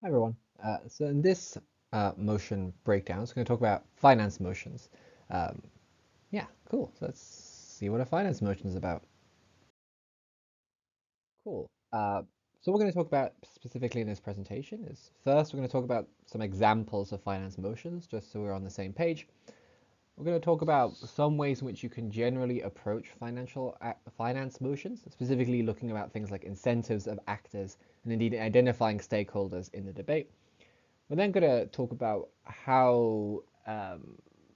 Hi everyone. So in this motion breakdown, it's going to talk about finance motions. Um, yeah, cool. So let's see what a finance motion is about. Cool. So what we're going to talk about specifically in this presentation is first we're going to talk about some examples of finance motions, just so we're on the same page. We're going to talk about some ways in which you can generally approach finance motions, specifically looking about things like incentives of actors and indeed identifying stakeholders in the debate. We're then going to talk about how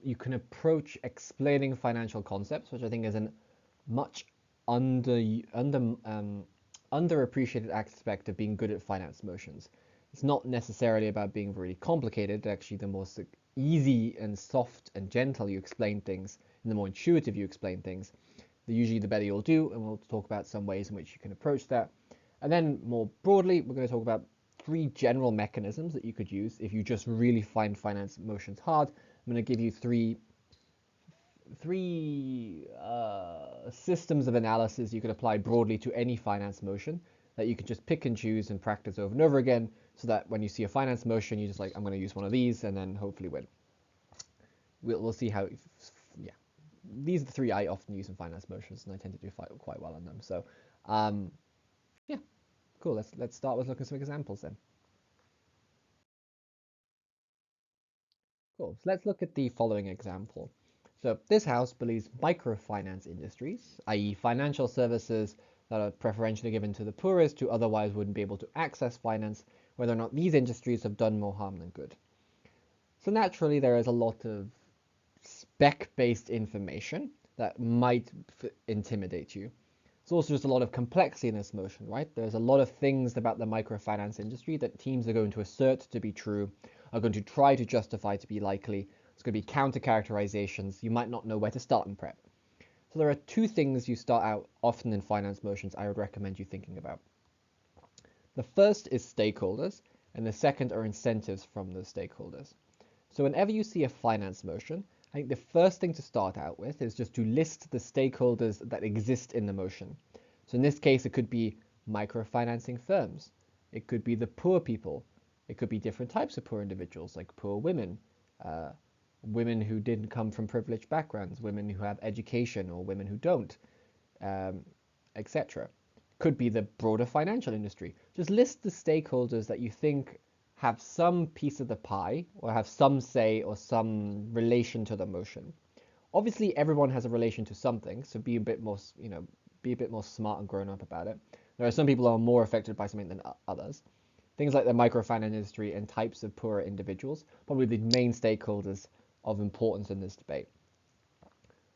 you can approach explaining financial concepts, which I think is a much under under underappreciated aspect of being good at finance motions. It's not necessarily about being really complicated. Actually, the more easy and soft and gentle you explain things, and the more intuitive you explain things, usually the better you'll do. And we'll talk about some ways in which you can approach that. And then more broadly, we're going to talk about three general mechanisms that you could use if you just really find finance motions hard. I'm going to give you three systems of analysis you could apply broadly to any finance motion that you can just pick and choose and practice over and over again, so that when you see a finance motion, you just like, I'm going to use one of these and then hopefully win. We'll see how. Yeah, these are the three I often use in finance motions, and I tend to do quite well on them. So, yeah, cool. Let's start with looking at some examples then. Cool. So let's look at the following example. So this house believes microfinance industries, i.e. financial services that are preferentially given to the poorest who otherwise wouldn't be able to access finance, whether or not these industries have done more harm than good. So naturally there is a lot of spec-based information that might intimidate you. There's also just a lot of complexity in this motion, right? There's a lot of things about the microfinance industry that teams are going to assert to be true, are going to try to justify to be likely. There's going to be counter characterizations. You might not know where to start in prep. So there are two things you start out often in finance motions I would recommend you thinking about. The first is stakeholders, and the second are incentives from those stakeholders. So whenever you see a finance motion, I think the first thing to start out with is just to list the stakeholders that exist in the motion. So in this case, it could be microfinancing firms. It could be the poor people. It could be different types of poor individuals, like poor women, uh, women who didn't come from privileged backgrounds, women who have education or women who don't, um, etc. Could be the broader financial industry. Just list the stakeholders that you think have some piece of the pie or have some say or some relation to the motion. Obviously, everyone has a relation to something, so be a bit more, be a bit more smart and grown up about it. There are some people who are more affected by something than others. Things like the microfinance industry and types of poorer individuals, probably the main stakeholders of importance in this debate.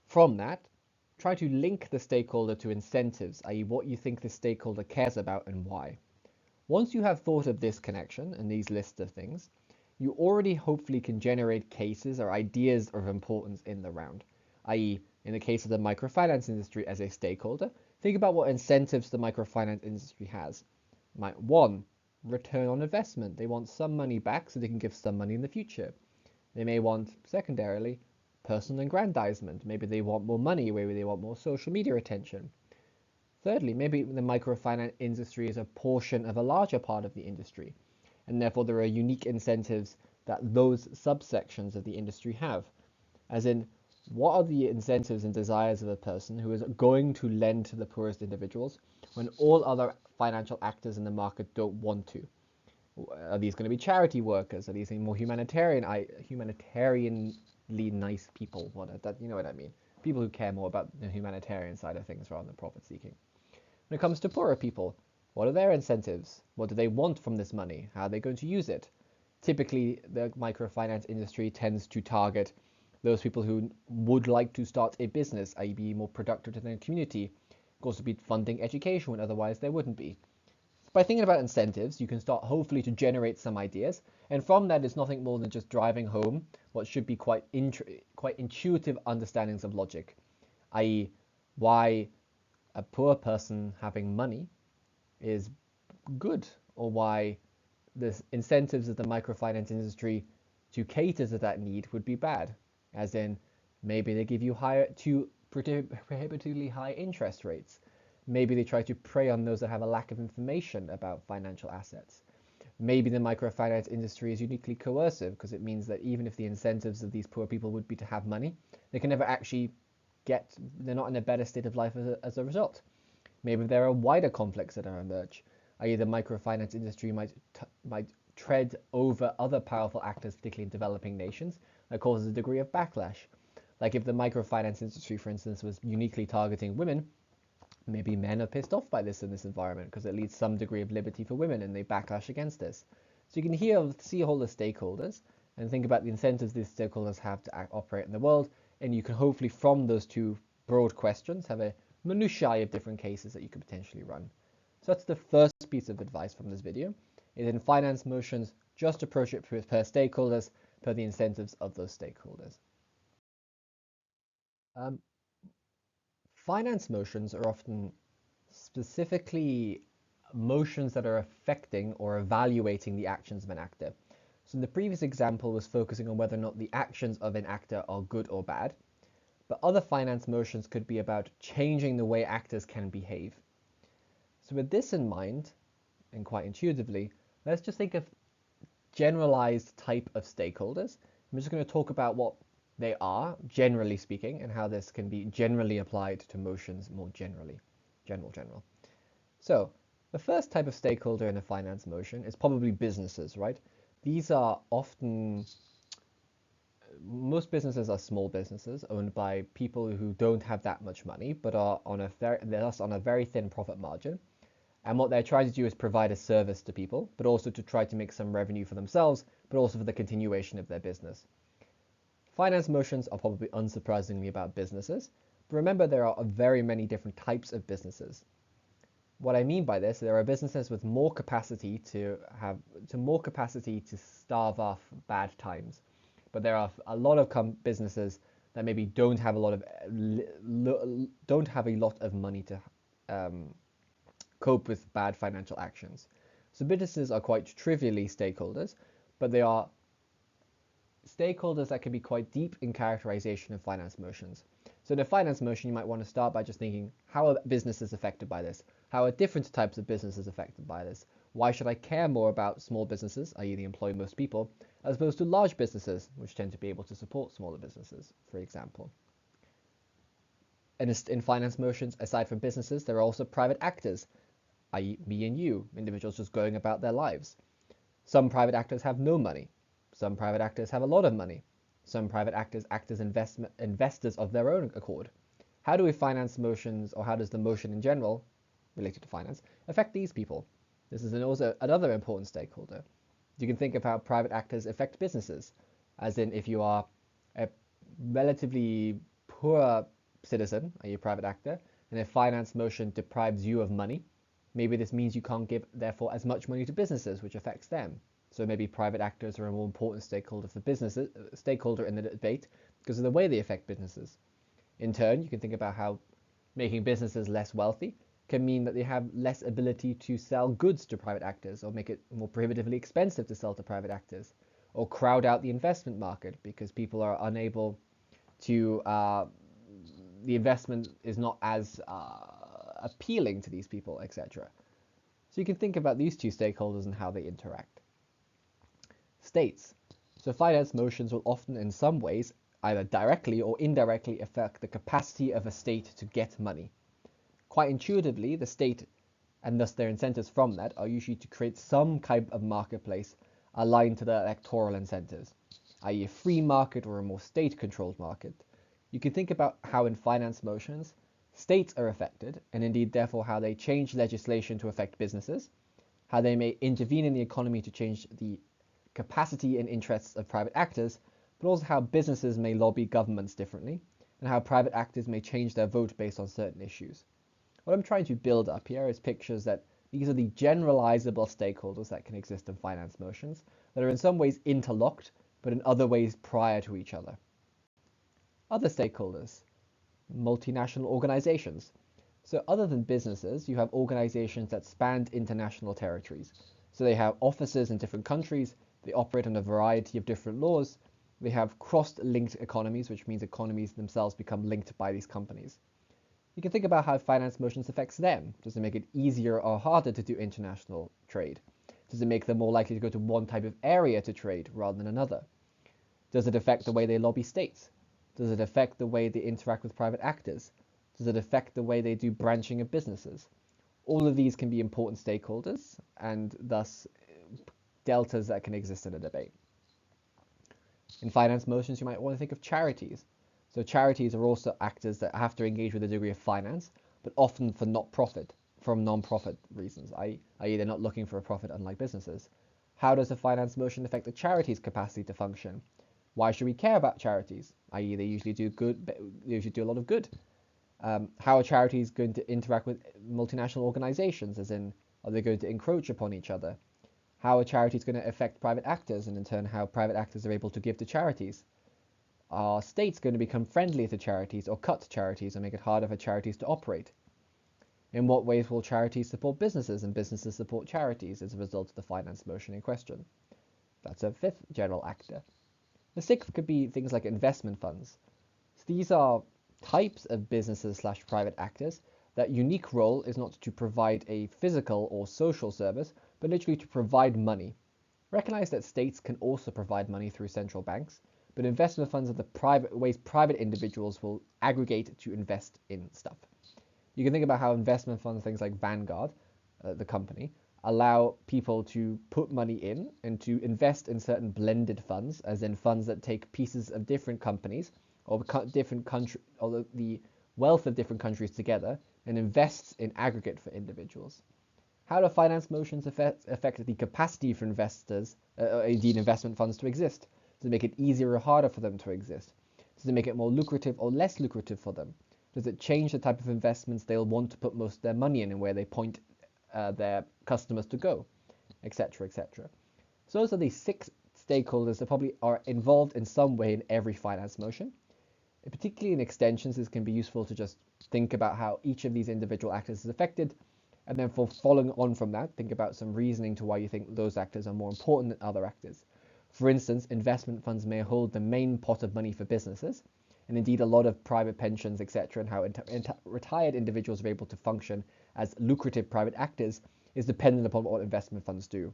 From that, try to link the stakeholder to incentives, i.e. what you think the stakeholder cares about and why. Once you have thought of this connection and these lists of things, you already hopefully can generate cases or ideas of importance in the round, i.e. in the case of the microfinance industry as a stakeholder, think about what incentives the microfinance industry has. One, return on investment. They want some money back so they can give some money in the future. They may want, secondarily, personal aggrandizement. Maybe they want more money, maybe they want more social media attention. Thirdly, maybe the microfinance industry is a portion of a larger part of the industry, and therefore there are unique incentives that those subsections of the industry have. As in, what are the incentives and desires of a person who is going to lend to the poorest individuals when all other financial actors in the market don't want to? Are these going to be charity workers? Are these more humanitarianly nice people? You know what I mean? People who care more about the humanitarian side of things rather than profit seeking. When it comes to poorer people, what are their incentives? What do they want from this money? How are they going to use it? Typically, the microfinance industry tends to target those people who would like to start a business, i.e. be more productive to their community. It could also be funding education when otherwise there wouldn't be. By thinking about incentives, you can start hopefully to generate some ideas, and from that is nothing more than just driving home what should be quite intuitive understandings of logic, i.e. why a poor person having money is good, or why the incentives of the microfinance industry to cater to that need would be bad. As in, maybe they give you prohibitively high interest rates. Maybe they try to prey on those that have a lack of information about financial assets. Maybe the microfinance industry is uniquely coercive because it means that even if the incentives of these poor people would be to have money, they can never actually they're not in a better state of life as a result. Maybe there are wider conflicts that emerge, i.e. the microfinance industry might tread over other powerful actors, particularly in developing nations, that causes a degree of backlash. Like if the microfinance industry, for instance, was uniquely targeting women, maybe men are pissed off by this in this environment because it leads some degree of liberty for women and they backlash against this. So you can see all the stakeholders and think about the incentives these stakeholders have to operate in the world, and you can hopefully from those two broad questions have a minutiae of different cases that you could potentially run. So that's the first piece of advice from this video, is in finance motions, just approach it per stakeholders, per the incentives of those stakeholders. Finance motions are often specifically motions that are affecting or evaluating the actions of an actor. So in the previous example was focusing on whether or not the actions of an actor are good or bad, but other finance motions could be about changing the way actors can behave. So with this in mind, and quite intuitively, let's just think of generalized type of stakeholders. I'm just going to talk about what they are, generally speaking, and how this can be generally applied to motions more generally. General. So the first type of stakeholder in a finance motion is probably businesses, right? These are often, most businesses are small businesses owned by people who don't have that much money, but are they're on a very thin profit margin. And what they're trying to do is provide a service to people, but also to try to make some revenue for themselves, but also for the continuation of their business. Finance motions are probably unsurprisingly about businesses, but remember there are very many different types of businesses. What I mean by this, there are businesses with more capacity to starve off bad times, but there are a lot of businesses that maybe don't have a lot of money to cope with bad financial actions. So businesses are quite trivially stakeholders, but they are stakeholders that can be quite deep in characterization of finance motions. So in a finance motion, you might want to start by just thinking, how are businesses affected by this? How are different types of businesses affected by this? Why should I care more about small businesses, i.e. they employ most people, as opposed to large businesses, which tend to be able to support smaller businesses, for example? And in finance motions, aside from businesses, there are also private actors, i.e. me and you, individuals just going about their lives. Some private actors have no money. Some private actors have a lot of money. Some private actors act as investors of their own accord. How do we finance motions, or how does the motion in general, related to finance, affect these people? This is also another important stakeholder. You can think of how private actors affect businesses, as in if you are a relatively poor citizen, are you a private actor, and a finance motion deprives you of money, maybe this means you can't give, therefore, as much money to businesses, which affects them. So maybe private actors are a more important stakeholder in the debate because of the way they affect businesses. In turn, you can think about how making businesses less wealthy can mean that they have less ability to sell goods to private actors, or make it more prohibitively expensive to sell to private actors, or crowd out the investment market because people are unable to, the investment is not as appealing to these people, etc. So you can think about these two stakeholders and how they interact. States. So finance motions will often in some ways either directly or indirectly affect the capacity of a state to get money. Quite intuitively, the state, and thus their incentives from that, are usually to create some type of marketplace aligned to their electoral incentives, i.e. a free market or a more state-controlled market. You can think about how in finance motions, states are affected, and indeed therefore how they change legislation to affect businesses, how they may intervene in the economy to change the capacity and interests of private actors, but also how businesses may lobby governments differently, and how private actors may change their vote based on certain issues. What I'm trying to build up here is pictures that these are the generalizable stakeholders that can exist in finance motions that are in some ways interlocked, but in other ways prior to each other. Other stakeholders, multinational organizations. So other than businesses, you have organizations that span international territories. So they have offices in different countries, they operate on a variety of different laws, they have cross-linked economies, which means economies themselves become linked by these companies. You can think about how finance motions affects them. Does it make it easier or harder to do international trade? Does it make them more likely to go to one type of area to trade rather than another? Does it affect the way they lobby states? Does it affect the way they interact with private actors? Does it affect the way they do branching of businesses? All of these can be important stakeholders and thus deltas that can exist in a debate. In finance motions, you might want to think of charities. So charities are also actors that have to engage with a degree of finance, but often for from non-profit reasons, i.e. they're not looking for a profit unlike businesses. How does a finance motion affect the charity's capacity to function? Why should we care about charities? i.e. they usually do a lot of good. How are charities going to interact with multinational organizations, as in, are they going to encroach upon each other? How are charities going to affect private actors, and in turn how private actors are able to give to charities? Are states going to become friendly to charities or cut charities and make it harder for charities to operate? In what ways will charities support businesses and businesses support charities as a result of the finance motion in question? That's a fifth general actor. The sixth could be things like investment funds. So these are types of businesses/private actors that unique role is not to provide a physical or social service, but literally to provide money. Recognize that states can also provide money through central banks, but investment funds are the ways private individuals will aggregate to invest in stuff. You can think about how investment funds, things like Vanguard, the company, allow people to put money in and to invest in certain blended funds, as in funds that take pieces of different companies or different country, or the wealth of different countries together and invests in aggregate for individuals. How do finance motions affect the capacity for investors, or indeed investment funds, to exist? Does it make it easier or harder for them to exist? Does it make it more lucrative or less lucrative for them? Does it change the type of investments they'll want to put most of their money in and where they point their customers to go, etc., etc.? So those are the 6 stakeholders that probably are involved in some way in every finance motion. Particularly in extensions, this can be useful to just think about how each of these individual actors is affected, and then for following on from that, think about some reasoning to why you think those actors are more important than other actors. For instance, investment funds may hold the main pot of money for businesses, and indeed a lot of private pensions, etc., and how retired individuals are able to function as lucrative private actors is dependent upon what investment funds do.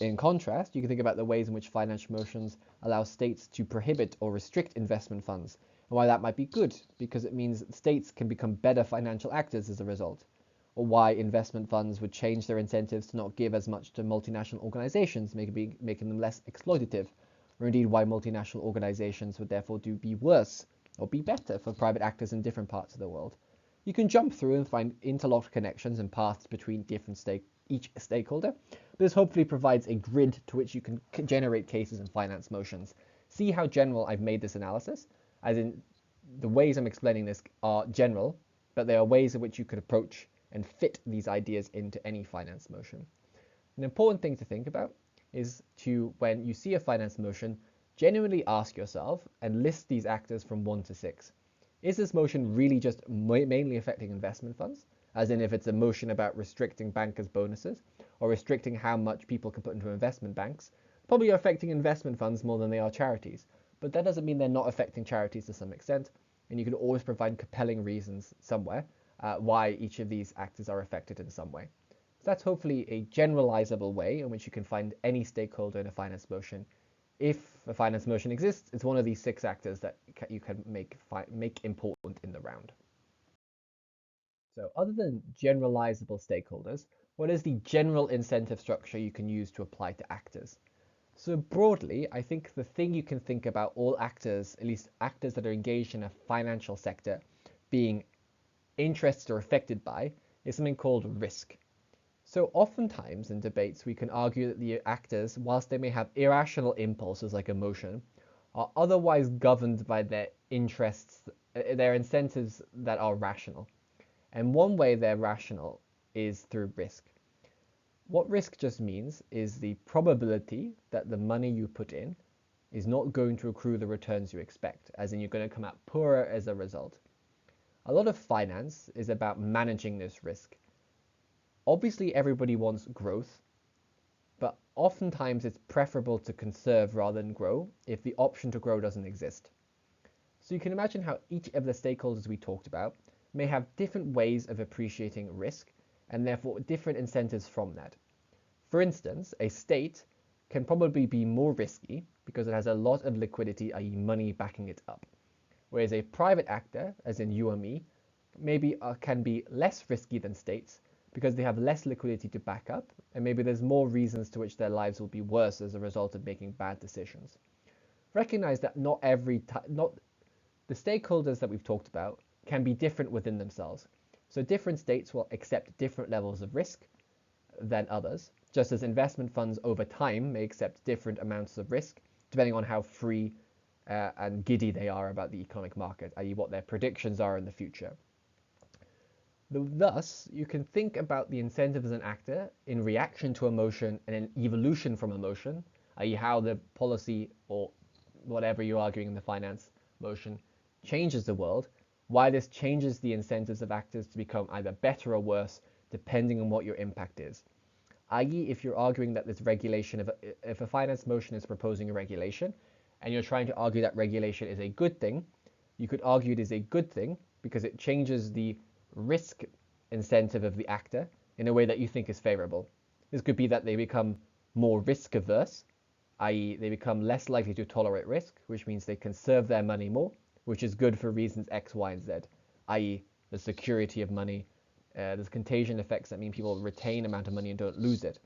In contrast, you can think about the ways in which financial motions allow states to prohibit or restrict investment funds, and why that might be good, because it means that states can become better financial actors as a result, or why investment funds would change their incentives to not give as much to multinational organizations, making them less exploitative, or indeed why multinational organizations would therefore be worse or be better for private actors in different parts of the world. You can jump through and find interlocked connections and paths between each stakeholder, but this hopefully provides a grid to which you can generate cases in finance motions. See how general I've made this analysis, as in the ways I'm explaining this are general, but there are ways in which you could approach and fit these ideas into any finance motion. An important thing to think about is to, when you see a finance motion, genuinely ask yourself and list these actors from 1 to 6. Is this motion really just mainly affecting investment funds? As in if it's a motion about restricting bankers' bonuses or restricting how much people can put into investment banks, probably are affecting investment funds more than they are charities. But that doesn't mean they're not affecting charities to some extent, and you can always provide compelling reasons somewhere why each of these actors are affected in some way. So that's hopefully a generalizable way in which you can find any stakeholder in a finance motion. If a finance motion exists, it's one of these 6 actors that you can make important in the round. So other than generalizable stakeholders, what is the general incentive structure you can use to apply to actors? So broadly, I think the thing you can think about all actors, at least actors that are engaged in a financial sector, being interested or affected by, is something called risk. So oftentimes in debates, we can argue that the actors, whilst they may have irrational impulses like emotion, are otherwise governed by their interests, their incentives that are rational. And one way they're rational is through risk. What risk just means is the probability that the money you put in is not going to accrue the returns you expect, as in you're going to come out poorer as a result. A lot of finance is about managing this risk. Obviously, everybody wants growth, but oftentimes it's preferable to conserve rather than grow if the option to grow doesn't exist. So you can imagine how each of the stakeholders we talked about may have different ways of appreciating risk and therefore different incentives from that. For instance, a state can probably be more risky because it has a lot of liquidity, i.e. money backing it up. Whereas a private actor, as in you or me, maybe can be less risky than states because they have less liquidity to back up, and maybe there's more reasons to which their lives will be worse as a result of making bad decisions. Recognize that not the stakeholders that we've talked about can be different within themselves. So different states will accept different levels of risk than others, just as investment funds over time may accept different amounts of risk depending on how free and giddy they are about the economic market, i.e. what their predictions are in the future. Thus, you can think about the incentive as an actor in reaction to emotion and an evolution from emotion, i.e. how the policy or whatever you're arguing in the finance motion changes the world, why this changes the incentives of actors to become either better or worse depending on what your impact is. I.e. if you're arguing that this regulation, if a finance motion is proposing a regulation and you're trying to argue that regulation is a good thing, you could argue it is a good thing because it changes the risk incentive of the actor in a way that you think is favorable. This could be that they become more risk averse, i.e. they become less likely to tolerate risk, which means they conserve their money more, which is good for reasons X, Y, and Z, i.e. the security of money. There's contagion effects that mean people retain amount of money and don't lose it.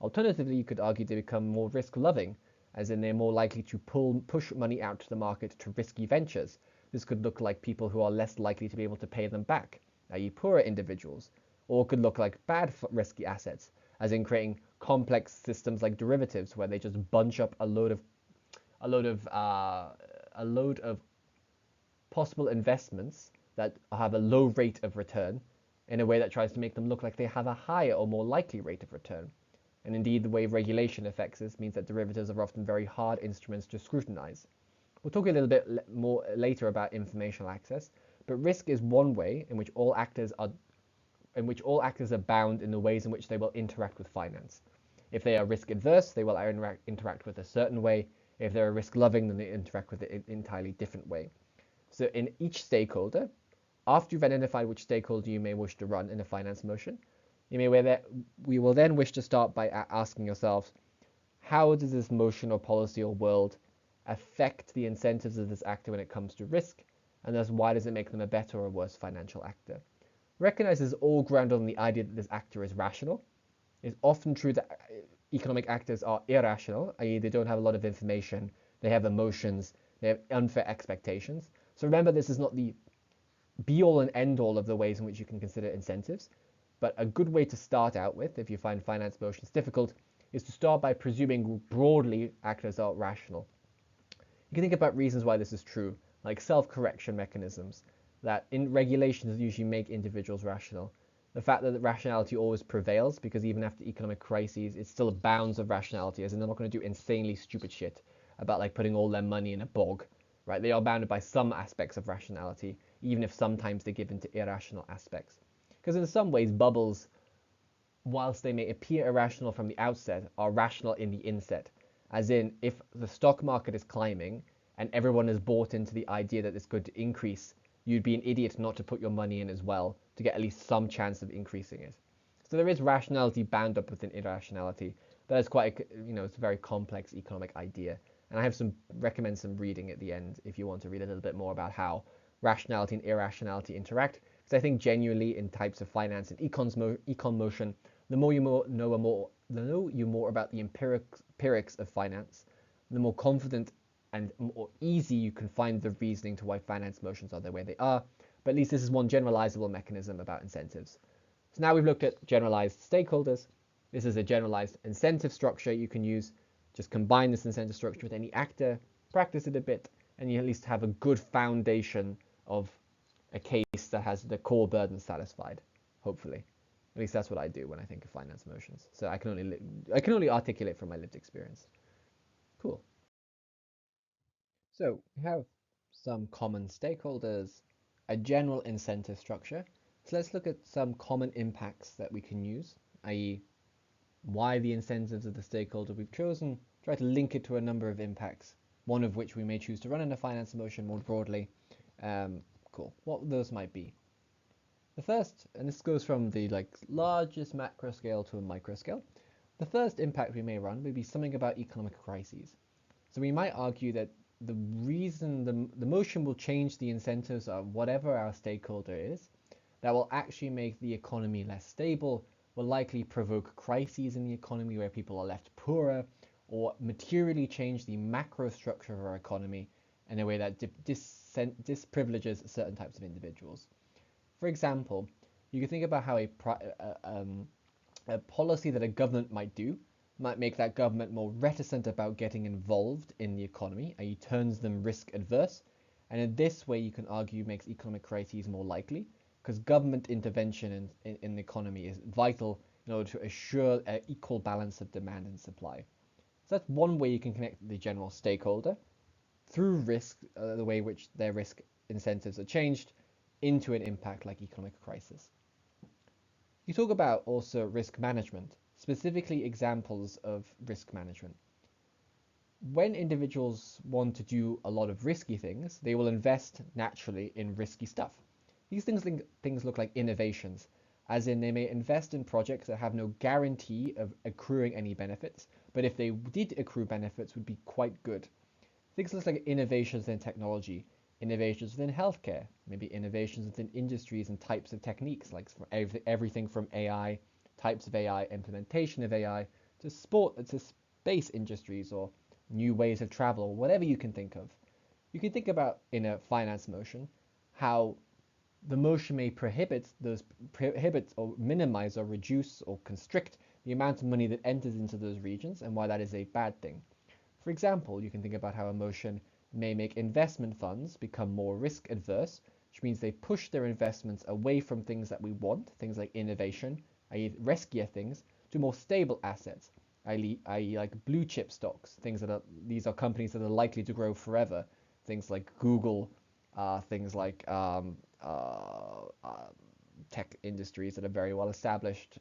Alternatively, you could argue they become more risk-loving, as in they're more likely to push money out to the market to risky ventures. This could look like people who are less likely to be able to pay them back, i.e. poorer individuals, or could look like bad risky assets, as in creating complex systems like derivatives where they just bunch up a load of possible investments that have a low rate of return in a way that tries to make them look like they have a higher or more likely rate of return. And indeed, the way regulation affects this means that derivatives are often very hard instruments to scrutinize. We'll talk a little bit more later about informational access, but risk is one way in which all actors are bound in the ways in which they will interact with finance. If they are risk adverse, they will interact with a certain way. If they're risk loving, then they interact with it in an entirely different way. So in each stakeholder, after you've identified which stakeholder you may wish to run in a finance motion, we will then wish to start by asking yourselves, how does this motion or policy or world affect the incentives of this actor when it comes to risk, and thus why does it make them a better or worse financial actor? Recognize this is all grounded on the idea that this actor is rational. It's often true that economic actors are irrational, i.e. they don't have a lot of information, they have emotions, they have unfair expectations. So remember, this is not the be-all and end-all of the ways in which you can consider incentives, but a good way to start out with, if you find finance motions difficult, is to start by presuming broadly actors are rational. You can think about reasons why this is true, like self-correction mechanisms, that in regulations usually make individuals rational. The fact that rationality always prevails, because even after economic crises, it's still bounds of rationality, as in they're not going to do insanely stupid shit about like putting all their money in a bog, right? They are bounded by some aspects of rationality, even if sometimes they give into irrational aspects. Because in some ways, bubbles, whilst they may appear irrational from the outset, are rational in the inset. As in, if the stock market is climbing and everyone is bought into the idea that it's going to increase, you'd be an idiot not to put your money in as well to get at least some chance of increasing it. So there is rationality bound up within irrationality, but it's quite it's a very complex economic idea. And I recommend some reading at the end if you want to read a little bit more about how rationality and irrationality interact. Because I think genuinely in types of finance and econ motion, the more you know more about the empirics of finance, the more confident and more easy you can find the reasoning to why finance motions are the way they are. But at least this is one generalizable mechanism about incentives. So now we've looked at generalized stakeholders. This is a generalized incentive structure you can use. Just combine this incentive structure with any actor, practice it a bit, and you at least have a good foundation of a case that has the core burden satisfied, hopefully. At least that's what I do when I think of finance motions. So I can only articulate from my lived experience. Cool. So we have some common stakeholders, a general incentive structure. So let's look at some common impacts that we can use, i.e. why the incentives of the stakeholder we've chosen, try to link it to a number of impacts, one of which we may choose to run in a finance motion more broadly. Cool. What those might be. The first, and this goes from the largest macro scale to a micro scale, The first impact we may run would be something about economic crises. So we might argue that the reason the motion will change the incentives of whatever our stakeholder is, that will actually make the economy less stable, will likely provoke crises in the economy where people are left poorer, or materially change the macro structure of our economy in a way that disprivileges certain types of individuals. For example, you can think about how a policy that a government might do might make that government more reticent about getting involved in the economy, i.e. turns them risk adverse, and in this way you can argue makes economic crises more likely, because government intervention in the economy is vital in order to assure an equal balance of demand and supply. So that's one way you can connect the general stakeholder through risk, the way in which their risk incentives are changed, into an impact like economic crisis. You talk about also risk management, specifically examples of risk management. When individuals want to do a lot of risky things, they will invest naturally in risky stuff. These things look like innovations, as in they may invest in projects that have no guarantee of accruing any benefits, but if they did accrue benefits would be quite good. Things look like innovations in technology, innovations within healthcare, maybe innovations within industries and types of techniques, like everything from AI, types of AI, implementation of AI, to space industries or new ways of travel, or whatever you can think of. You can think about in a finance motion how the motion may prohibit or minimize or reduce or constrict the amount of money that enters into those regions, and why that is a bad thing. For example, you can think about how a motion may make investment funds become more risk adverse, which means they push their investments away from things that we want, things like innovation, i.e. riskier things, to more stable assets, i.e. like blue chip stocks, these are companies that are likely to grow forever, things like Google, things like tech industries that are very well established,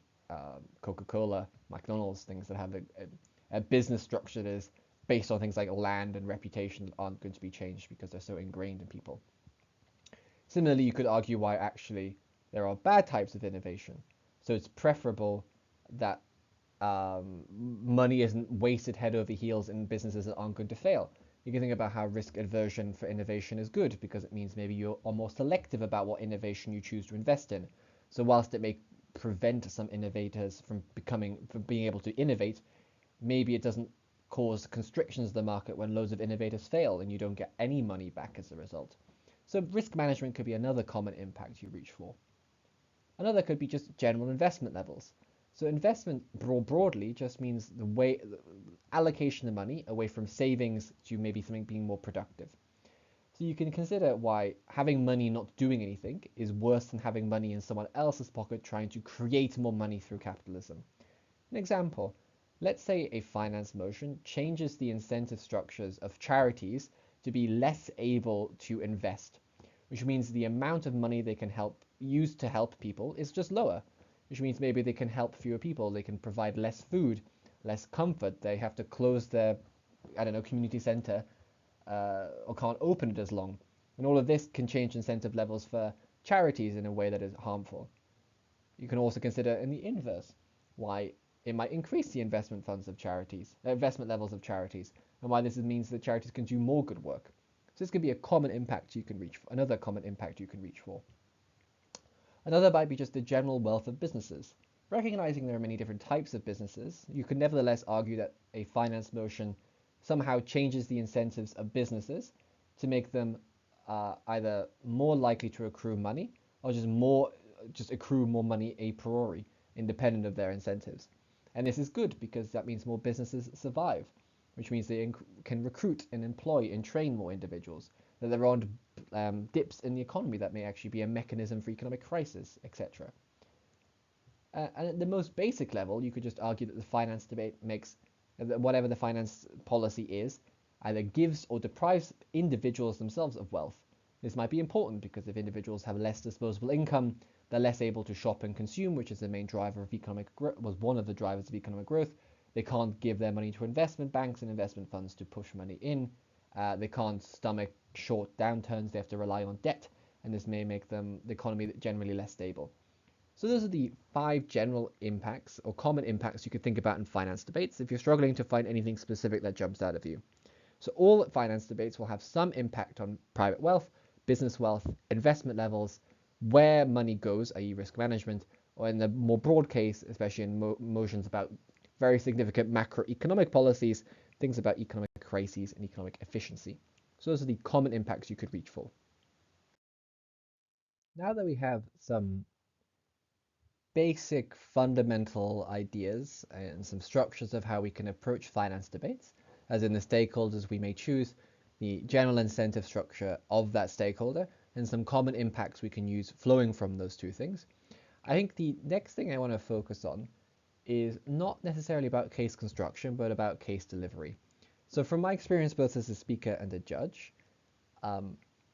Coca-Cola, McDonald's, things that have a business structure that is based on things like land and reputation aren't going to be changed because they're so ingrained in people. Similarly, you could argue why actually there are bad types of innovation. So it's preferable that money isn't wasted head over heels in businesses that aren't going to fail. You can think about how risk aversion for innovation is good, because it means maybe you're more selective about what innovation you choose to invest in. So whilst it may prevent some innovators from being able to innovate, maybe it doesn't cause constrictions of the market when loads of innovators fail and you don't get any money back as a result. So risk management could be another common impact you reach for. Another could be just general investment levels. So investment broadly just means the allocation of money away from savings to maybe something being more productive. So you can consider why having money not doing anything is worse than having money in someone else's pocket trying to create more money through capitalism. An example, let's say a finance motion changes the incentive structures of charities to be less able to invest, which means the amount of money they can use to help people is just lower, which means maybe they can help fewer people, they can provide less food, less comfort, they have to close their, community center or can't open it as long. And all of this can change incentive levels for charities in a way that is harmful. You can also consider in the inverse, why it might increase the investment levels of charities, and why this means that charities can do more good work. So this could be a common impact you can reach for, another common impact you can reach for. Another might be just the general wealth of businesses. Recognizing there are many different types of businesses, you could nevertheless argue that a finance motion somehow changes the incentives of businesses to make them either more likely to accrue money or just accrue more money a priori, independent of their incentives. And this is good because that means more businesses survive, which means they can recruit and employ and train more individuals, that there aren't dips in the economy that may actually be a mechanism for economic crisis, etc. And at the most basic level, you could just argue that the finance debate makes that whatever the finance policy is, either gives or deprives individuals themselves of wealth. This might be important because if individuals have less disposable income, they're less able to shop and consume, which is the main driver of economic growth, was one of the drivers of economic growth. They can't give their money to investment banks and investment funds to push money in. They can't stomach short downturns. They have to rely on debt, and this may make the economy generally less stable. So those are the 5 general impacts or common impacts you could think about in finance debates if you're struggling to find anything specific that jumps out of you. So all finance debates will have some impact on private wealth, business wealth, investment levels, where money goes, i.e. risk management, or in the more broad case, especially in motions about very significant macroeconomic policies, things about economic crises and economic efficiency. So those are the common impacts you could reach for. Now that we have some basic fundamental ideas and some structures of how we can approach finance debates, as in the stakeholders we may choose, the general incentive structure of that stakeholder, and some common impacts we can use flowing from those two things, I think the next thing I want to focus on is not necessarily about case construction, but about case delivery. So from my experience both as a speaker and a judge,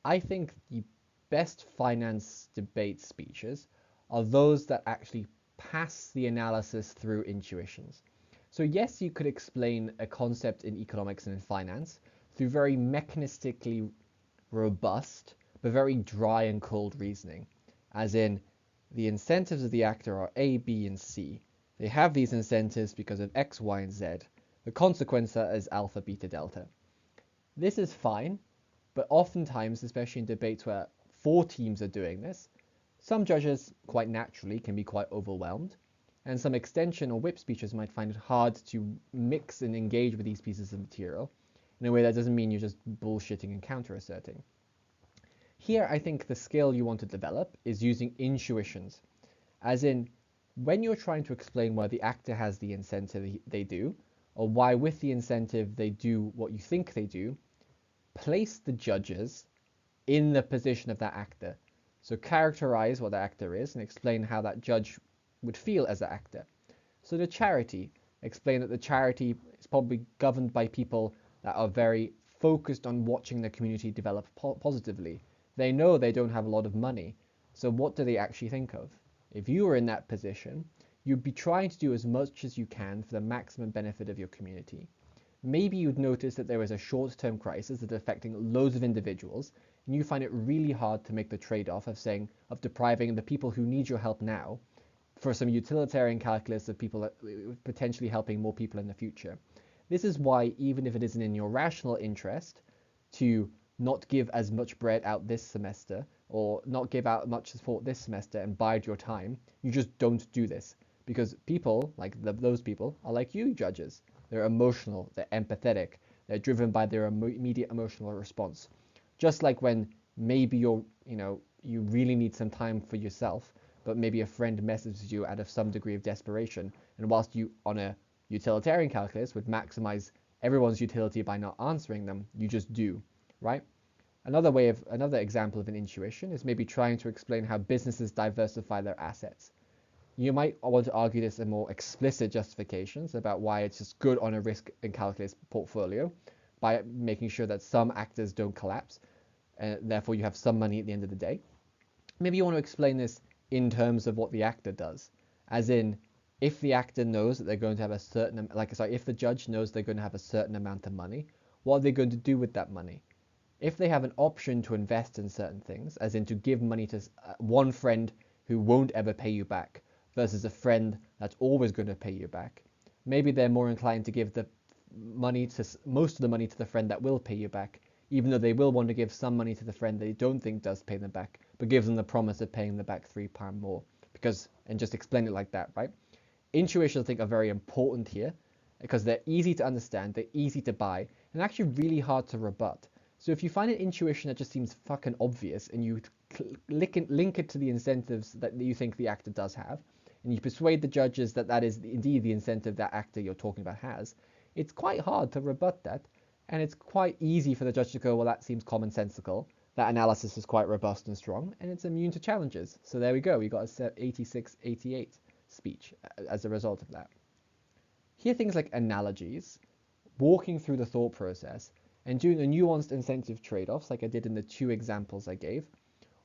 I think the best finance debate speeches are those that actually pass the analysis through intuitions. So yes, you could explain a concept in economics and in finance through very mechanistically robust, but very dry and cold reasoning, as in the incentives of the actor are A, B, and C. They have these incentives because of X, Y, and Z. The consequence is alpha, beta, delta. This is fine, but oftentimes, especially in debates where 4 teams are doing this, some judges quite naturally can be quite overwhelmed, and some extension or whip speeches might find it hard to mix and engage with these pieces of material in a way that doesn't mean you're just bullshitting and counter-asserting. Here, I think the skill you want to develop is using intuitions, as in when you're trying to explain why the actor has the incentive they do, or why with the incentive they do what you think they do, place the judges in the position of that actor. So characterize what the actor is and explain how that judge would feel as an actor. So the charity, explain that the charity is probably governed by people that are very focused on watching the community develop positively. They know they don't have a lot of money, so what do they actually think of? If you were in that position, you'd be trying to do as much as you can for the maximum benefit of your community. Maybe you'd notice that there is a short-term crisis that's affecting loads of individuals, and you find it really hard to make the trade-off of depriving the people who need your help now for some utilitarian calculus of people potentially helping more people in the future. This is why, even if it isn't in your rational interest to not give as much bread out this semester, or not give out much support this semester and bide your time, you just don't do this. Because people, like those people, are like you judges. They're emotional, they're empathetic, they're driven by their immediate emotional response. Just like when maybe you really need some time for yourself, but maybe a friend messages you out of some degree of desperation, and whilst you, on a utilitarian calculus, would maximize everyone's utility by not answering them, you just do, right? Another example of an intuition is maybe trying to explain how businesses diversify their assets. You might want to argue this in more explicit justifications about why it's just good on a risk and calculus portfolio by making sure that some actors don't collapse, and therefore you have some money at the end of the day. Maybe you want to explain this in terms of what the actor does, as in if the actor knows that they're going to have if the judge knows they're going to have a certain amount of money, what are they going to do with that money? If they have an option to invest in certain things, as in to give money to one friend who won't ever pay you back versus a friend that's always going to pay you back, maybe they're more inclined to give the money to most of the money to the friend that will pay you back, even though they will want to give some money to the friend they don't think does pay them back, but gives them the promise of paying them back £3 more. And just explain it like that, right? Intuitions, I think, are very important here because they're easy to understand, they're easy to buy, and actually really hard to rebut. So if you find an intuition that just seems fucking obvious and you link it to the incentives that you think the actor does have, and you persuade the judges that that is indeed the incentive that actor you're talking about has, it's quite hard to rebut that. And it's quite easy for the judge to go, well, that seems commonsensical. That analysis is quite robust and strong, and it's immune to challenges. So there we go. We got a 86-88 speech as a result of that. Here, things like analogies, walking through the thought process, and doing a nuanced incentive trade-offs, like I did in the 2 examples I gave,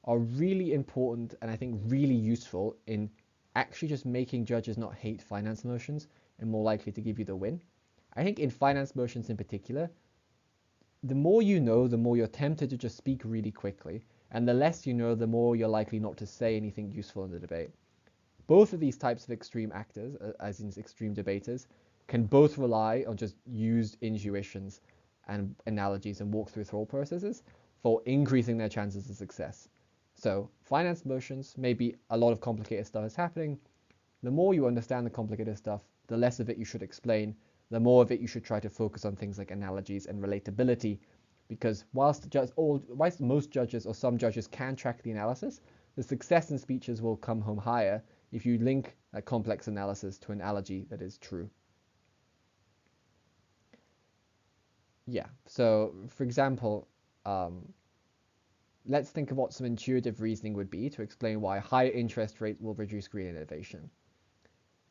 are really important and I think really useful in actually just making judges not hate finance motions and more likely to give you the win. I think in finance motions in particular, the more you know, the more you're tempted to just speak really quickly, and the less you know, the more you're likely not to say anything useful in the debate. both of these types of extreme actors, as in extreme debaters, can both rely on just used intuitions and analogies and walk-through thought processes for increasing their chances of success. So finance motions, maybe a lot of complicated stuff is happening. The more you understand the complicated stuff, the less of it you should explain, the more of it you should try to focus on things like analogies and relatability, because whilst most judges or some judges can track the analysis, the success in speeches will come home higher if you link a complex analysis to an analogy that is true. Yeah, so for example, let's think of what some intuitive reasoning would be to explain why higher interest rates will reduce green innovation.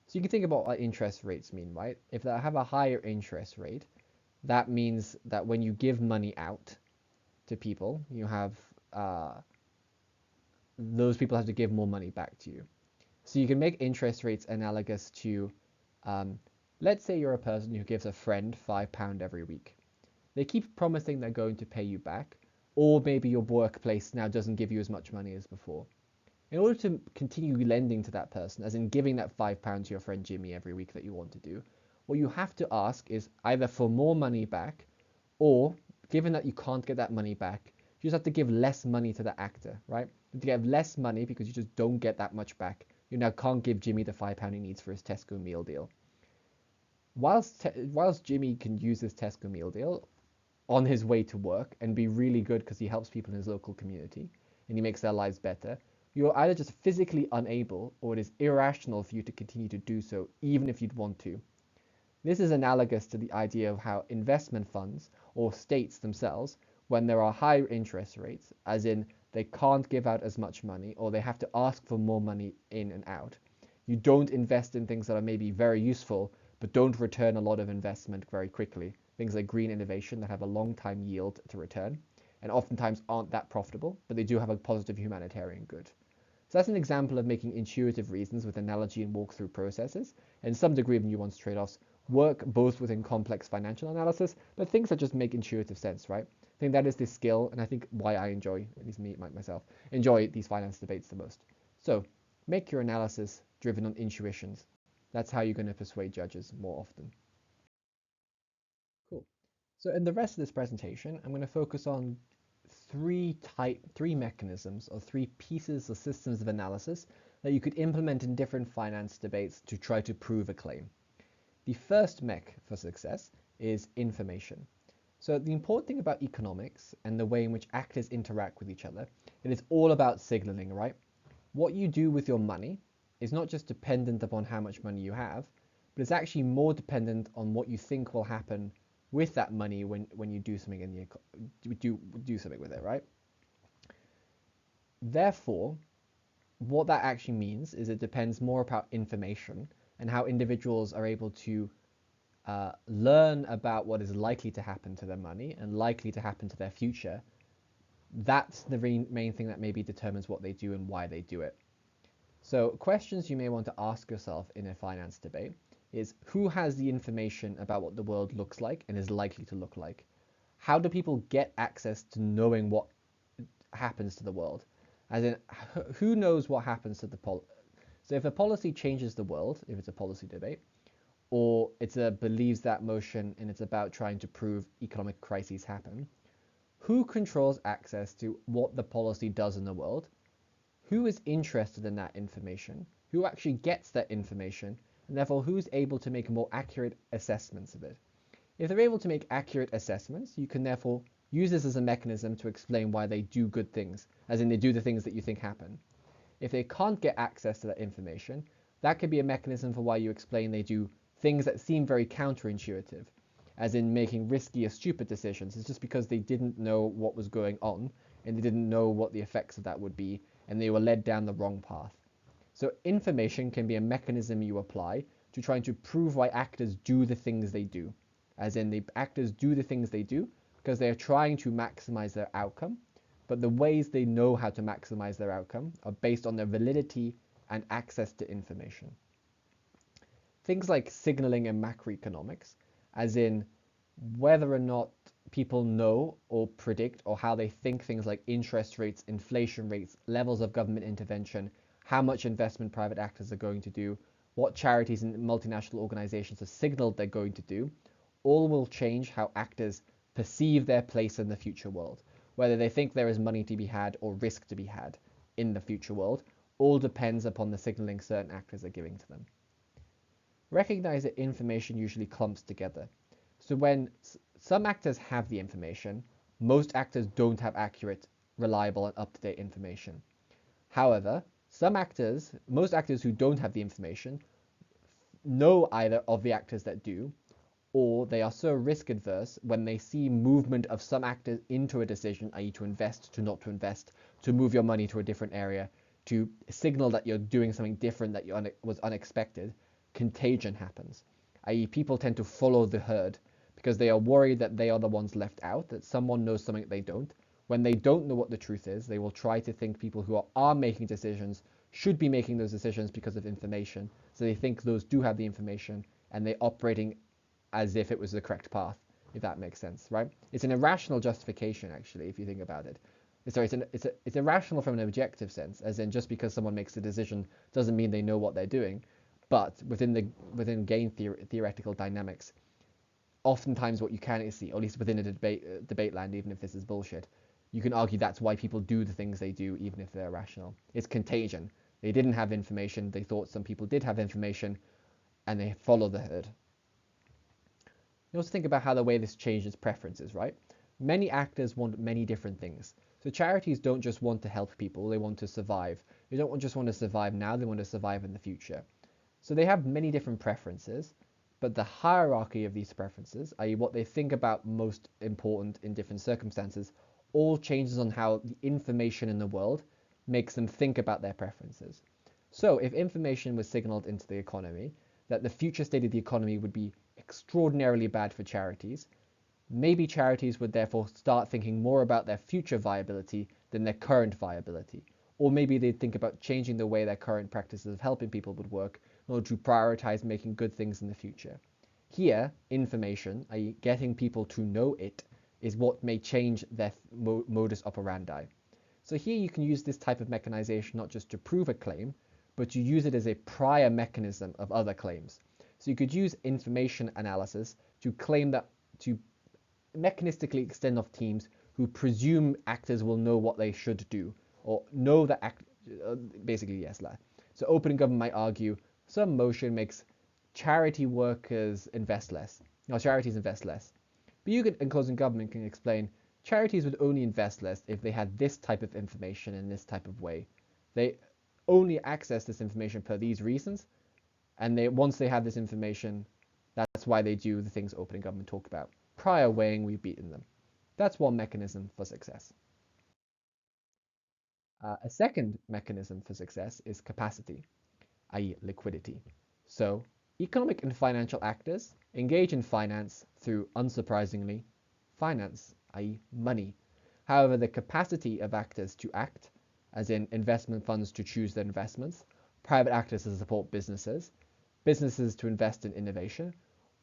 So you can think about what interest rates mean, right? If they have a higher interest rate, that means that when you give money out to people, you have those people have to give more money back to you. So you can make interest rates analogous to, let's say you're a person who gives a friend £5 every week. They keep promising they're going to pay you back, or maybe your workplace now doesn't give you as much money as before. In order to continue lending to that person, as in giving that £5 to your friend Jimmy every week that you want to do, what you have to ask is either for more money back, or given that you can't get that money back, you just have to give less money to the actor, right? You have to give less money because you just don't get that much back. You now can't give Jimmy the £5 he needs for his Tesco meal deal. Whilst Jimmy can use this Tesco meal deal on his way to work and be really good because he helps people in his local community and he makes their lives better, you're either just physically unable or it is irrational for you to continue to do so even if you'd want to. This is analogous to the idea of how investment funds or states themselves, when there are higher interest rates, as in they can't give out as much money or they have to ask for more money in and out, you don't invest in things that are maybe very useful but don't return a lot of investment very quickly. Things like green innovation that have a long time yield to return and oftentimes aren't that profitable, but they do have a positive humanitarian good. So that's an example of making intuitive reasons with analogy and walkthrough processes, and some degree of nuance trade-offs work both within complex financial analysis, but things that just make intuitive sense, right? I think that is the skill, and I think why I enjoy, at least me, myself, enjoy these finance debates the most. So make your analysis driven on intuitions. That's how you're going to persuade judges more often. Cool. So in the rest of this presentation, I'm going to focus on three mechanisms or three pieces or systems of analysis that you could implement in different finance debates to try to prove a claim. The first mech for success is information. So the important thing about economics and the way in which actors interact with each other, it is all about signaling, right? What you do with your money is not just dependent upon how much money you have, but it's actually more dependent on what you think will happen with that money when you do something in the do something with it, right? Therefore, what that actually means is it depends more about information and how individuals are able to learn about what is likely to happen to their money and likely to happen to their future. That's the main thing that maybe determines what they do and why they do it. So questions you may want to ask yourself in a finance debate is, who has the information about what the world looks like and is likely to look like? How do people get access to knowing what happens to the world? As in, who knows what happens to the So if a policy changes the world, if it's a policy debate, or believes that motion and it's about trying to prove economic crises happen, who controls access to what the policy does in the world? Who is interested in that information? Who actually gets that information? And therefore, who's able to make more accurate assessments of it? If they're able to make accurate assessments, you can therefore use this as a mechanism to explain why they do good things, as in they do the things that you think happen. If they can't get access to that information, that could be a mechanism for why you explain they do things that seem very counterintuitive, as in making risky or stupid decisions. It's just because they didn't know what was going on and they didn't know what the effects of that would be, and they were led down the wrong path. So information can be a mechanism you apply to trying to prove why actors do the things they do, as in the actors do the things they do because they are trying to maximize their outcome, but the ways they know how to maximize their outcome are based on their validity and access to information. Things like signaling and macroeconomics, as in whether or not people know or predict or how they think things like interest rates, inflation rates, levels of government intervention, how much investment private actors are going to do, what charities and multinational organizations have signaled they're going to do, all will change how actors perceive their place in the future world. Whether they think there is money to be had or risk to be had in the future world, all depends upon the signaling certain actors are giving to them. Recognize that information usually clumps together. So when some actors have the information, most actors don't have accurate, reliable, and up-to-date information. However, most actors who don't have the information know either of the actors that do, or they are so risk adverse when they see movement of some actors into a decision, i.e. to invest, to not to invest, to move your money to a different area, to signal that you're doing something different that was unexpected, contagion happens, i.e. people tend to follow the herd because they are worried that they are the ones left out, that someone knows something they don't. When they don't know what the truth is, they will try to think people who are making decisions should be making those decisions because of information. So they think those do have the information and they're operating as if it was the correct path, if that makes sense, right? It's an irrational justification, actually, if you think about it. Sorry, it's irrational from an objective sense, as in just because someone makes a decision doesn't mean they know what they're doing. But within game theoretical dynamics, oftentimes what you can see, or at least within a debate land, even if this is bullshit, you can argue that's why people do the things they do, even if they're irrational. It's contagion. They didn't have information. They thought some people did have information, and they follow the herd. You also think about how the way this changes preferences, right? Many actors want many different things. So charities don't just want to help people, they want to survive. They don't just want to survive now, they want to survive in the future. So they have many different preferences, but the hierarchy of these preferences, i.e. what they think about most important in different circumstances, all changes on how the information in the world makes them think about their preferences. So if information was signaled into the economy, that the future state of the economy would be extraordinarily bad for charities, maybe charities would therefore start thinking more about their future viability than their current viability. Or maybe they'd think about changing the way their current practices of helping people would work in order to prioritize making good things in the future. Here, information, i.e. getting people to know it, is what may change their modus operandi. So here you can use this type of mechanization not just to prove a claim, but to use it as a prior mechanism of other claims. So you could use information analysis to claim that, to mechanistically extend off teams who presume actors will know what they should do, or know that basically, yes, so opening government might argue some motion makes charity workers invest less, or charities invest less. But you could, in closing government, can explain charities would only invest less if they had this type of information in this type of way. They only access this information per these reasons, and once they have this information, that's why they do the things opening government talk about. Prior weighing, we've beaten them. That's one mechanism for success. A second mechanism for success is capacity, i.e. liquidity. So economic and financial actors engage in finance through, unsurprisingly, finance, i.e. money. However, the capacity of actors to act, as in investment funds to choose their investments, private actors to support businesses, businesses to invest in innovation,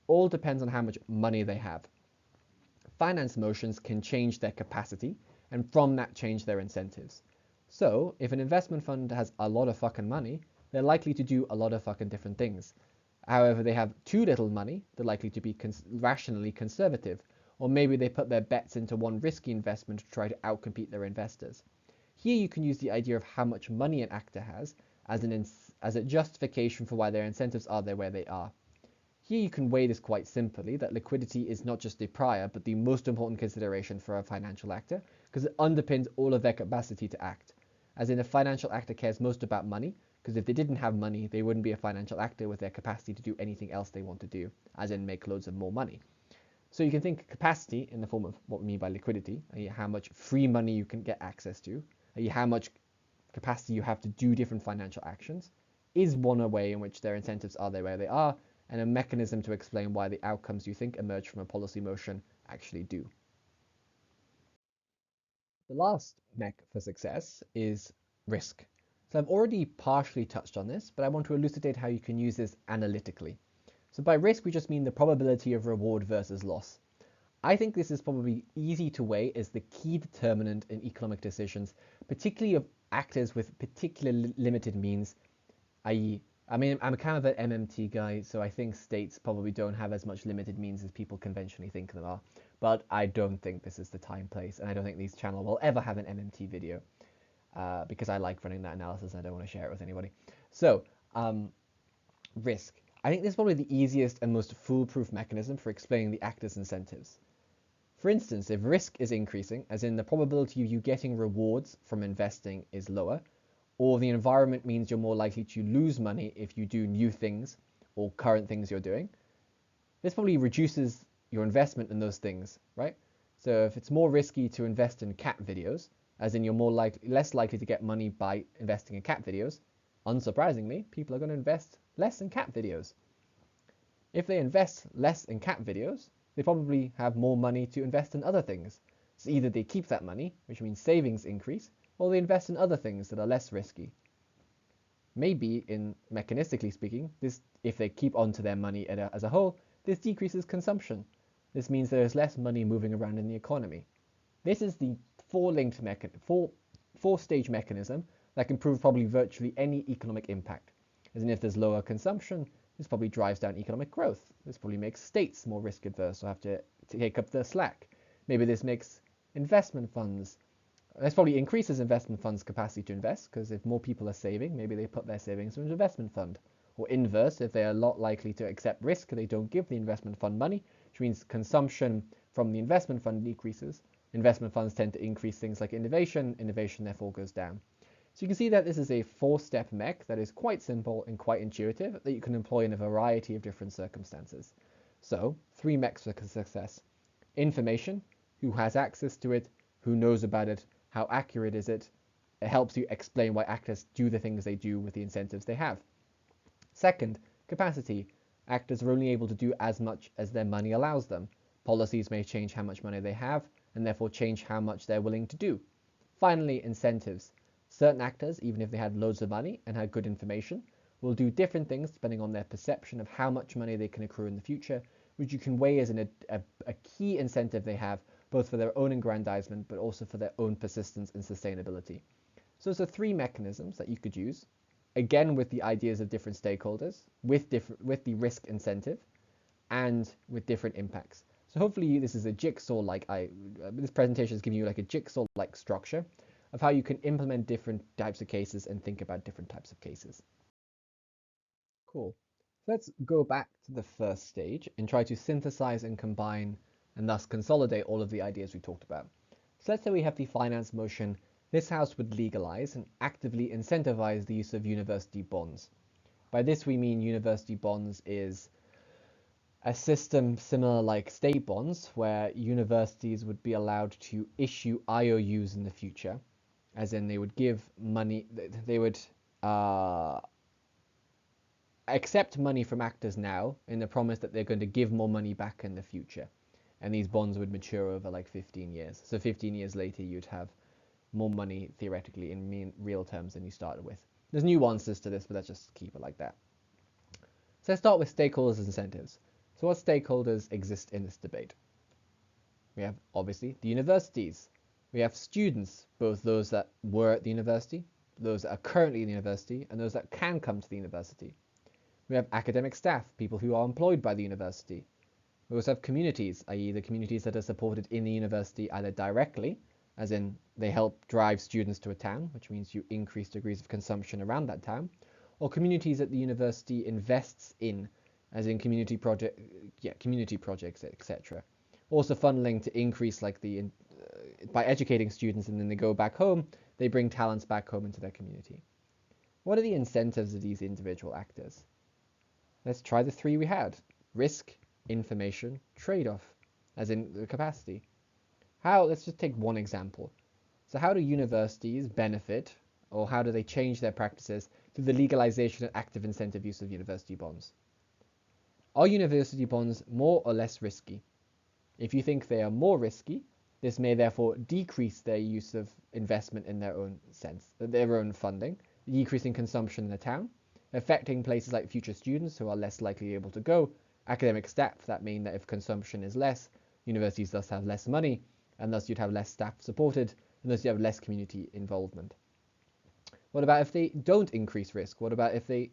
all depends on how much money they have. Finance motions can change their capacity, and from that change their incentives. So, if an investment fund has a lot of fucking money, they're likely to do a lot of fucking different things. However, they have too little money, they're likely to be rationally conservative, or maybe they put their bets into one risky investment to try to outcompete their investors. Here you can use the idea of how much money an actor has as a justification for why their incentives are there where they are. Here you can weigh this quite simply, that liquidity is not just a prior, but the most important consideration for a financial actor, because it underpins all of their capacity to act. As in, a financial actor cares most about money, because if they didn't have money, they wouldn't be a financial actor with their capacity to do anything else they want to do, as in make loads of more money. So you can think capacity in the form of what we mean by liquidity, i.e. how much free money you can get access to, i.e. how much capacity you have to do different financial actions, is one way in which their incentives are there where they are, and a mechanism to explain why the outcomes you think emerge from a policy motion actually do. The last mech for success is risk. So I've already partially touched on this, but I want to elucidate how you can use this analytically. So by risk, we just mean the probability of reward versus loss. I think this is probably easy to weigh as the key determinant in economic decisions, particularly of actors with particular limited means, i.e., I mean, I'm kind of an MMT guy, so I think states probably don't have as much limited means as people conventionally think them are. But I don't think this is the time, place, and I don't think this channel will ever have an MMT video because I like running that analysis and I don't want to share it with anybody. So, risk. I think this is probably the easiest and most foolproof mechanism for explaining the actors' incentives. For instance, if risk is increasing, as in the probability of you getting rewards from investing is lower, or the environment means you're more likely to lose money if you do new things or current things you're doing, this probably reduces your investment in those things, right? So if it's more risky to invest in cat videos, as in you're less likely to get money by investing in cat videos, unsurprisingly, people are going to invest less in cat videos. If they invest less in cat videos, they probably have more money to invest in other things. So either they keep that money, which means savings increase, or they invest in other things that are less risky. Maybe, in mechanistically speaking, if they keep onto their money as a whole, this decreases consumption. This means there is less money moving around in the economy. This is the four-stage mechanism that can prove probably virtually any economic impact. As in, if there's lower consumption, this probably drives down economic growth. This probably makes states more risk adverse or have to take up the slack. Maybe this makes investment funds. This probably increases investment funds' capacity to invest, because if more people are saving, maybe they put their savings in an investment fund. Or inverse, if they are a lot likely to accept risk, they don't give the investment fund money, which means consumption from the investment fund decreases. Investment funds tend to increase things like innovation. Innovation therefore goes down. So you can see that this is a four-step mech that is quite simple and quite intuitive that you can employ in a variety of different circumstances. So, 3 mechs for success. Information, who has access to it, who knows about it, how accurate is it? It helps you explain why actors do the things they do with the incentives they have. Second, capacity. Actors are only able to do as much as their money allows them. Policies may change how much money they have, and therefore change how much they're willing to do. Finally, incentives. Certain actors, even if they had loads of money and had good information, will do different things depending on their perception of how much money they can accrue in the future, which you can weigh as a key incentive they have, both for their own aggrandizement, but also for their own persistence and sustainability. So those are 3 mechanisms that you could use, again with the ideas of different stakeholders, with the risk incentive, and with different impacts. So hopefully this is a jigsaw-like, this presentation is giving you like a jigsaw-like structure of how you can implement different types of cases and think about different types of cases. Cool. Let's go back to the first stage and try to synthesize and combine and thus consolidate all of the ideas we talked about. So let's say we have the finance motion. This House would legalize and actively incentivize the use of university bonds. By this we mean university bonds is a system similar like state bonds, where universities would be allowed to issue IOUs in the future, as in they would give money, they would accept money from actors now in the promise that they're going to give more money back in the future. And these bonds would mature over like 15 years. So 15 years later, you'd have more money theoretically in real terms than you started with. There's nuances to this, but let's just keep it like that. So let's start with stakeholders and incentives. So what stakeholders exist in this debate? We have, obviously, the universities. We have students, both those that were at the university, those that are currently in the university, and those that can come to the university. We have academic staff, people who are employed by the university. We also have communities, i.e. the communities that are supported in the university either directly, as in they help drive students to a town, which means you increase degrees of consumption around that town, or communities that the university invests in, as in community projects, etc. Also funneling to increase like by educating students and then they go back home, they bring talents back home into their community. What are the incentives of these individual actors? Let's try the 3 we had. Risk, information, trade-off, as in the capacity. Let's just take one example. So how do universities benefit, or how do they change their practices through the legalization and active incentive use of university bonds? Are university bonds more or less risky? If you think they are more risky, this may therefore decrease their use of investment in their own funding, decreasing consumption in the town, affecting places like future students who are less likely able to go, academic staff that mean that if consumption is less, universities thus have less money, and thus you'd have less staff supported, and thus you have less community involvement. What about if they don't increase risk? What about if they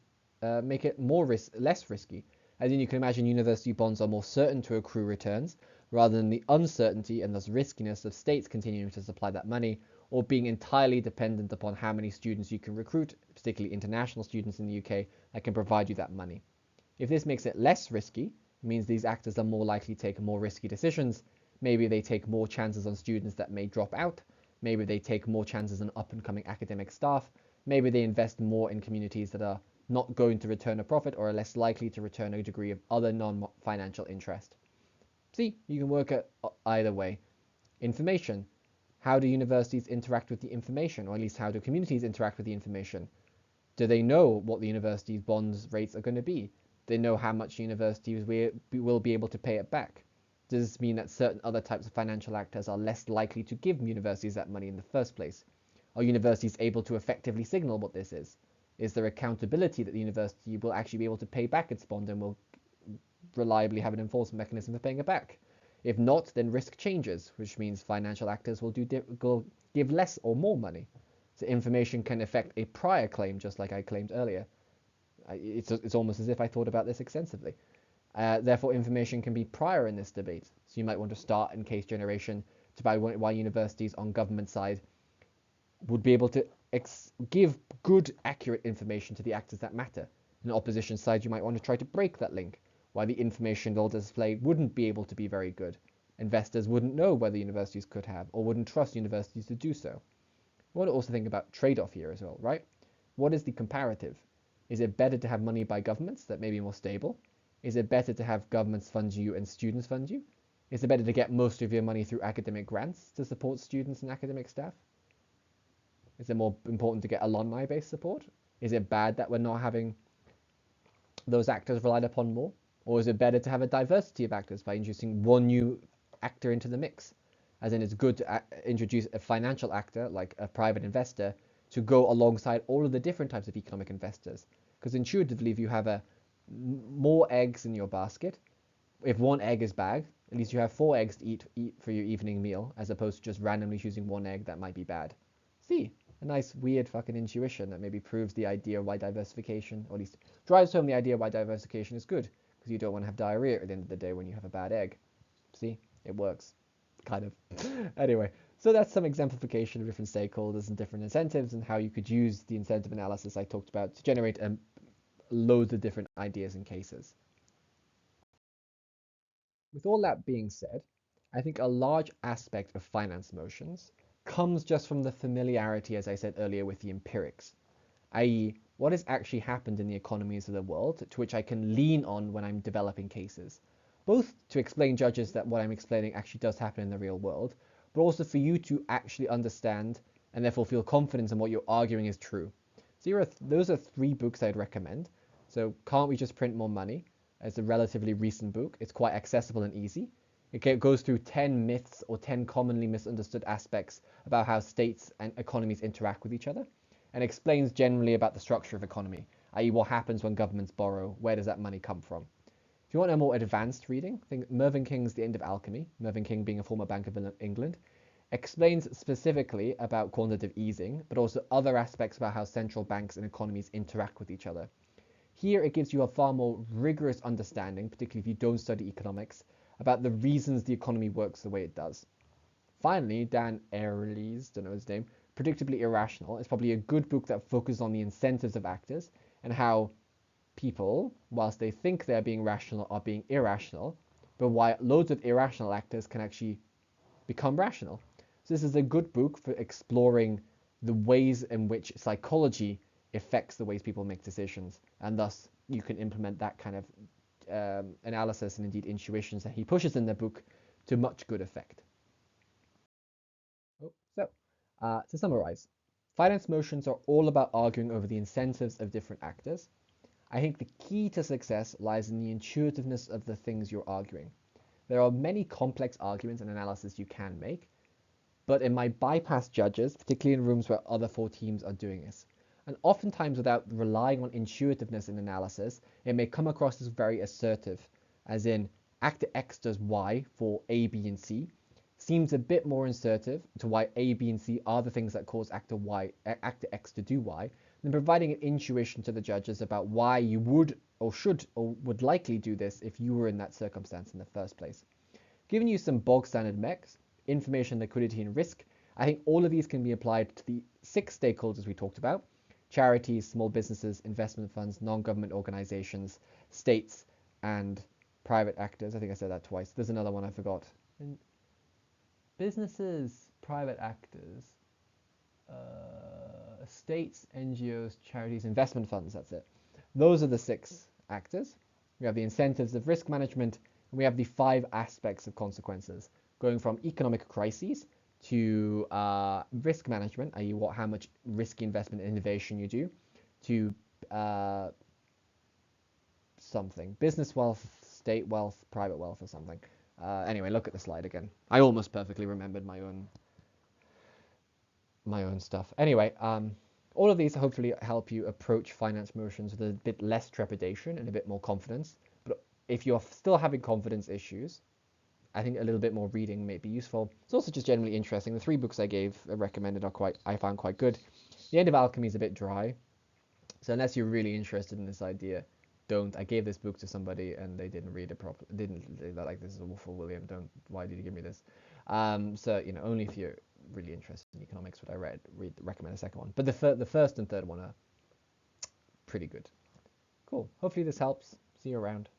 make it less risky? As in, you can imagine university bonds are more certain to accrue returns rather than the uncertainty and thus riskiness of states continuing to supply that money or being entirely dependent upon how many students you can recruit, particularly international students in the UK, that can provide you that money. If this makes it less risky, it means these actors are more likely to take more risky decisions. Maybe they take more chances on students that may drop out. Maybe they take more chances on up-and-coming academic staff. Maybe they invest more in communities that are not going to return a profit or are less likely to return a degree of other non-financial interest. See, you can work it either way. Information. How do universities interact with the information, or at least how do communities interact with the information? Do they know what the university's bonds rates are going to be? Do they know how much universities will be able to pay it back? Does this mean that certain other types of financial actors are less likely to give universities that money in the first place? Are universities able to effectively signal what this is? Is there accountability that the university will actually be able to pay back its bond and will reliably have an enforcement mechanism for paying it back? If not, then risk changes, which means financial actors will give less or more money. So information can affect a prior claim, just like I claimed earlier. It's almost as if I thought about this extensively. Therefore, information can be prior in this debate. So you might want to start in case generation to why universities on government side would be able to give good, accurate information to the actors that matter. On the opposition side, you might want to try to break that link, why the information they'll display wouldn't be able to be very good. Investors wouldn't know whether universities could have, or wouldn't trust universities to do so. We want to also think about trade-off here as well, right? What is the comparative? Is it better to have money by governments that may be more stable? Is it better to have governments fund you and students fund you? Is it better to get most of your money through academic grants to support students and academic staff? Is it more important to get alumni-based support? Is it bad that we're not having those actors relied upon more? Or is it better to have a diversity of actors by introducing one new actor into the mix? As in, it's good to introduce a financial actor, like a private investor, to go alongside all of the different types of economic investors. Because intuitively, if you have more eggs in your basket, if one egg is bad, at least you have 4 eggs to eat for your evening meal, as opposed to just randomly choosing one egg that might be bad. See, a nice weird fucking intuition that maybe proves the idea why diversification, or at least drives home the idea why diversification is good, because you don't want to have diarrhea at the end of the day when you have a bad egg. See, it works, kind of. Anyway, so that's some exemplification of different stakeholders and different incentives and how you could use the incentive analysis I talked about to generate loads of different ideas and cases. With all that being said, I think a large aspect of finance motions comes just from the familiarity, as I said earlier, with the empirics, i.e. what has actually happened in the economies of the world to which I can lean on when I'm developing cases, both to explain judges that what I'm explaining actually does happen in the real world, but also for you to actually understand and therefore feel confidence in what you're arguing is true. So those are 3 books I'd recommend. So Can't We Just Print More Money? It's a relatively recent book. It's quite accessible and easy. It goes through 10 myths or 10 commonly misunderstood aspects about how states and economies interact with each other, and explains generally about the structure of economy, i.e. what happens when governments borrow, where does that money come from. If you want a more advanced reading, think Mervyn King's The End of Alchemy, Mervyn King being a former Bank of England, explains specifically about quantitative easing, but also other aspects about how central banks and economies interact with each other. Here it gives you a far more rigorous understanding, particularly if you don't study economics, about the reasons the economy works the way it does. Finally, Dan Ariely's, don't know his name, Predictably Irrational is probably a good book that focuses on the incentives of actors and how people, whilst they think they're being rational, are being irrational, but why loads of irrational actors can actually become rational. So this is a good book for exploring the ways in which psychology affects the ways people make decisions, and thus you can implement that kind of analysis and indeed intuitions that he pushes in the book to much good effect. So, to summarize, finance motions are all about arguing over the incentives of different actors. I think the key to success lies in the intuitiveness of the things you're arguing. There are many complex arguments and analysis you can make, but it might bypass judges, particularly in rooms where other 4 teams are doing this. And oftentimes without relying on intuitiveness in analysis, it may come across as very assertive, as in actor X does Y for A, B, and C, seems a bit more assertive to why A, B, and C are the things that cause actor X to do Y, than providing an intuition to the judges about why you would or should or would likely do this if you were in that circumstance in the first place. Giving you some bog standard mecs, information, liquidity, and risk, I think all of these can be applied to the 6 stakeholders we talked about: charities, small businesses, investment funds, non-government organizations, states, and private actors. I think I said that twice. There's another one I forgot. Businesses, private actors, states, NGOs, charities, investment funds, that's it. Those are the 6 actors. We have the incentives of risk management, and we have the 5 aspects of consequences, going from economic crises to risk management, i.e. how much risky investment and innovation you do, to something, business wealth, state wealth, private wealth, or something. Anyway, look at the slide again. I almost perfectly remembered my own stuff. Anyway, all of these hopefully help you approach finance motions with a bit less trepidation and a bit more confidence. But if you're still having confidence issues, I think a little bit more reading may be useful. It's also just generally interesting. The 3 books I recommended I found quite good. The End of Alchemy is a bit dry, so unless you're really interested in this idea, don't. I gave this book to somebody and they didn't read it properly. They're like, this is awful, William. Why did you give me this? So only if you're really interested in economics would I recommend the second one. But the first and third one are pretty good. Cool. Hopefully this helps. See you around.